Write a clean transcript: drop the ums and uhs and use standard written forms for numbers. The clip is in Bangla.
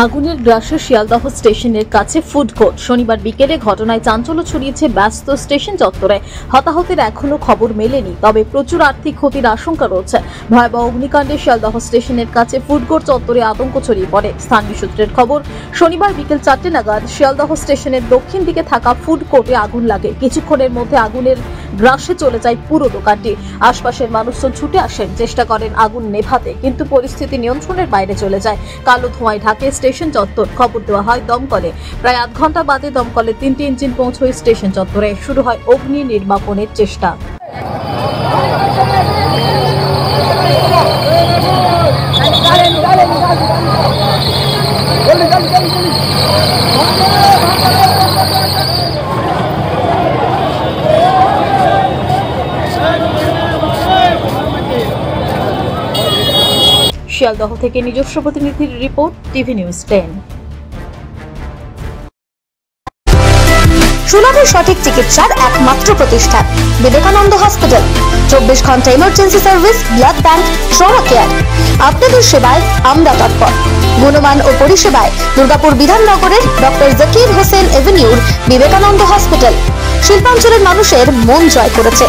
আগুনের গ্রাসে শিয়ালদহ স্টেশনের কাছে ফুড কোর্ট। শনিবার বিকেলে ঘটনায় চাঞ্চল্য ছড়িয়েছে ব্যস্ত স্টেশন চত্বরে। হতাহতের এখনো খবর মেলেনি, তবে প্রচুর আর্থিক ক্ষতির আশঙ্কা রয়েছে। ভয়াবহ অগ্নিকাণ্ডে শিয়ালদহ স্টেশনের কাছে ফুড কোর্ট চত্বরে আতঙ্ক ছড়িয়ে পড়ে। স্থানীয় সূত্রের খবর, শনিবার বিকেল 4টে নাগাদ শিয়ালদহ স্টেশনের দক্ষিণ দিকে থাকা ফুড কোর্টে আগুন লাগে। কিছুক্ষণের মধ্যে আগুনের গ্রাসে চলে যায় পুরো দোকানটি। আশপাশের মানুষজন ছুটে আসেন, চেষ্টা করেন আগুন নেভাতে, কিন্তু পরিস্থিতি নিয়ন্ত্রণের বাইরে চলে যায়। কালো ধোঁয়ায় ঢাকে স্টেশন চত্বর। খবর দেওয়া হয় দমকলে। প্রায় আধ ঘন্টা বাদে দমকলের 3টি ইঞ্জিন পৌঁছয় স্টেশন চত্বরে। শুরু হয় অগ্নি নির্বাপনের চেষ্টা। শিয়ালদহ থেকে নিজস্ব প্রতিনিধির রিপোর্ট, টিভি নিউজ 10। সুলভের সঠিক চিকিৎসার একমাত্র প্রতিষ্ঠান বিবেকানন্দ হসপিটাল। 24 ঘন্টা emergency service, blood bank, trauma care. আপনাদের সেবায় আমরা তৎপর। গুণমান ও পরিষেবায় দুর্গাপুর বিধাননগরের ডক্টর জাকির হোসেন এভিনিউর বিবেকানন্দ হসপিটাল শিল্পাঞ্চলের মানুষের মন জয় করেছে।